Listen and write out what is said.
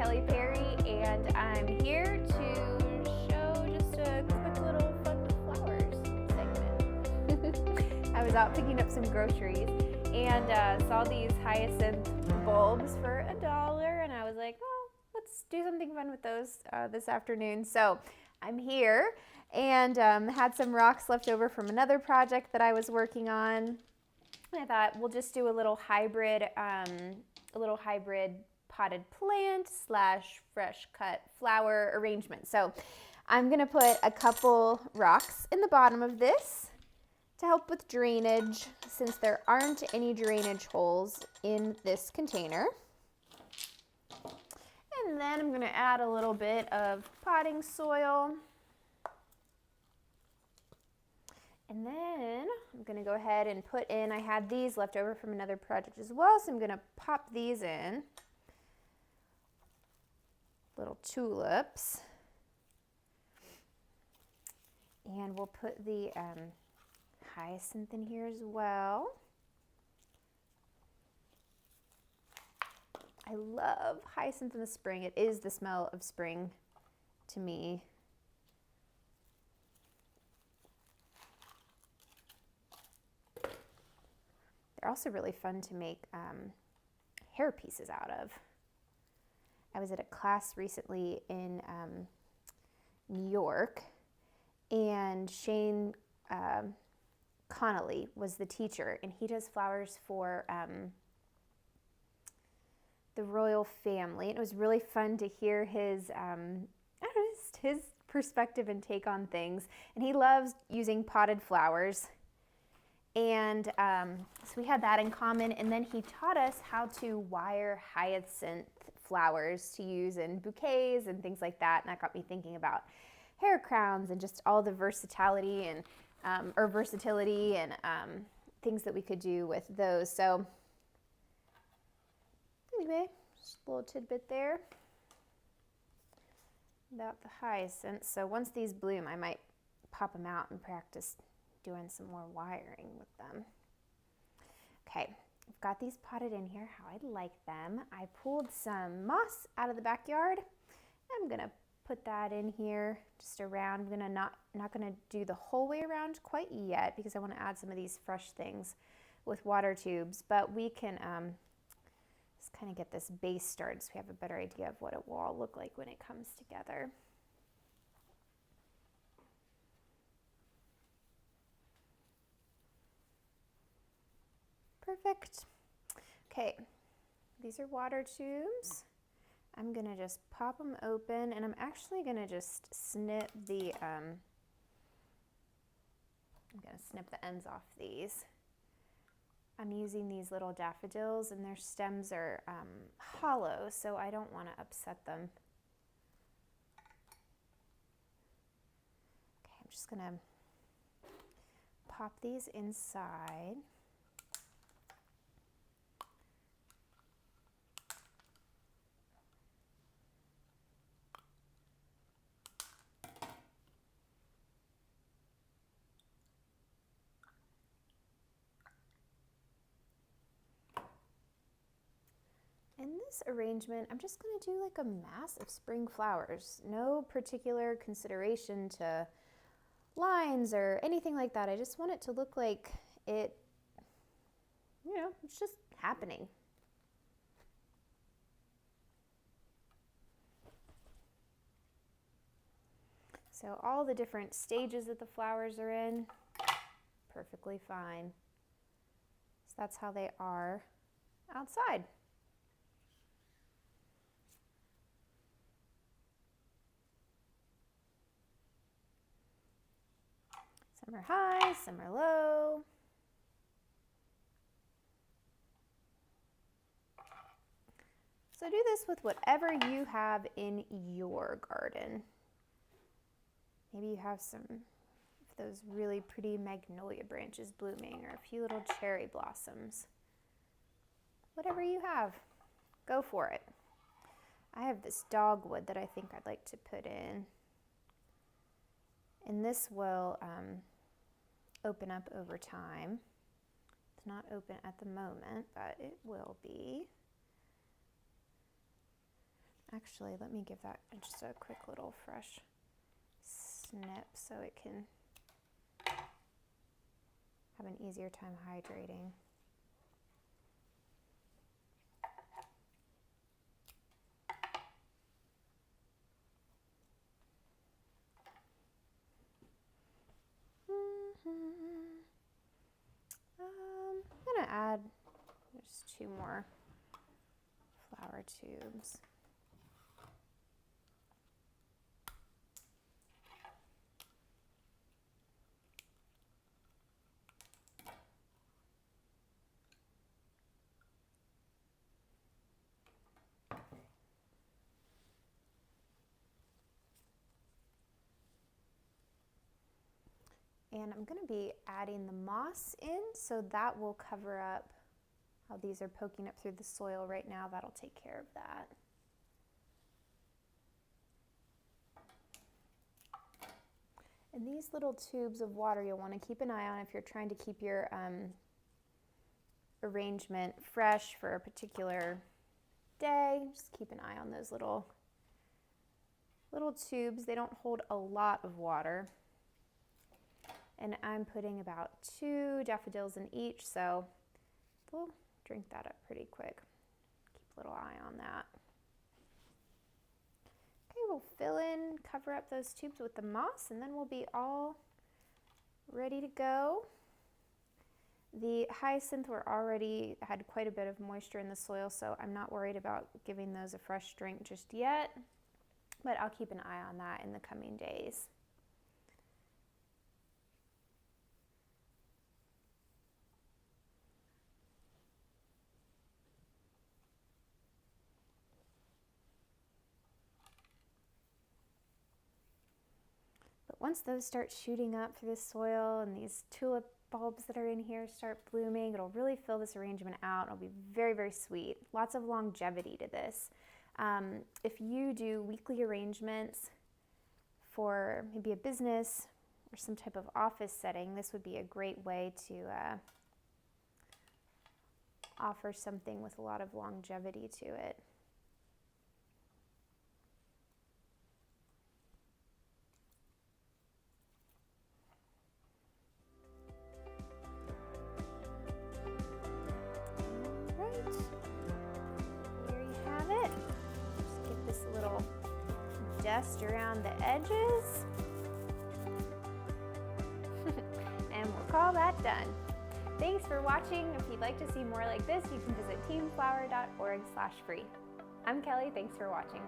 Kelly Perry, and I'm here to show just a quick little fun with flowers segment. I was out picking up some groceries and saw these hyacinth bulbs for $1, and I was like, well, let's do something fun with those this afternoon. So I'm here and had some rocks left over from another project that I was working on. And I thought we'll just do a little hybrid potted plant / fresh cut flower arrangement. So I'm gonna put a couple rocks in the bottom of this to help with drainage, since there aren't any drainage holes in this container. And then I'm gonna add a little bit of potting soil. And then I'm gonna go ahead and put in, I had these left over from another project as well, so I'm gonna pop these in. Little tulips. And we'll put the hyacinth in here as well. I love hyacinth in the spring. It is the smell of spring to me. They're also really fun to make hair pieces out of. I was at a class recently in New York, and Shane Connolly was the teacher, and he does flowers for the royal family. And it was really fun to hear his, his perspective and take on things. And he loves using potted flowers. And so we had that in common. And then he taught us how to wire hyacinth flowers to use in bouquets and things like that. And that got me thinking about hair crowns and just all the versatility and things that we could do with those. So anyway, just a little tidbit there about the hyacinths. So once these bloom, I might pop them out and practice doing some more wiring with them. Okay, I've got these potted in here how I'd like them. I pulled some moss out of the backyard. I'm gonna put that in here just around. I'm gonna not gonna do the whole way around quite yet, because I want to add some of these fresh things with water tubes, but we can just kind of get this base started so we have a better idea of what it will all look like when it comes together. Perfect. Okay, these are water tubes. I'm gonna just pop them open, and I'm actually gonna just snip the, I'm gonna snip the ends off these. I'm using these little daffodils, and their stems are hollow, so I don't want to upset them. Okay, I'm just gonna pop these inside. In this arrangement, I'm just going to do like a mass of spring flowers. No particular consideration to lines or anything like that. I just want it to look like it, it's just happening. So all the different stages that the flowers are in, perfectly fine. So that's how they are outside. Some are high, some are low. So do this with whatever you have in your garden. Maybe you have some of those really pretty magnolia branches blooming, or a few little cherry blossoms. Whatever you have, go for it. I have this dogwood that I think I'd like to put in. And this will open up over time. It's not open at the moment, but it will be. Actually, let me give that just a quick little fresh snip so it can have an easier time hydrating. I'm gonna add just 2 more flower tubes. And I'm going to be adding the moss in, so that will cover up how these are poking up through the soil right now. That'll take care of that. And these little tubes of water you'll want to keep an eye on if you're trying to keep your arrangement fresh for a particular day. Just keep an eye on those little tubes. They don't hold a lot of water. And I'm putting about 2 daffodils in each, so we'll drink that up pretty quick. Keep a little eye on that. Okay, we'll fill in, cover up those tubes with the moss, and then we'll be all ready to go. The hyacinth were already had quite a bit of moisture in the soil, so I'm not worried about giving those a fresh drink just yet, but I'll keep an eye on that in the coming days. Once those start shooting up through the soil and these tulip bulbs that are in here start blooming, it'll really fill this arrangement out. It'll be very, very sweet. Lots of longevity to this. If you do weekly arrangements for maybe a business or some type of office setting, this would be a great way to offer something with a lot of longevity to it. Dust around the edges and we'll call that done. Thanks for watching. If you'd like to see more like this, you can visit teamflower.org/free. I'm Kelly, thanks for watching.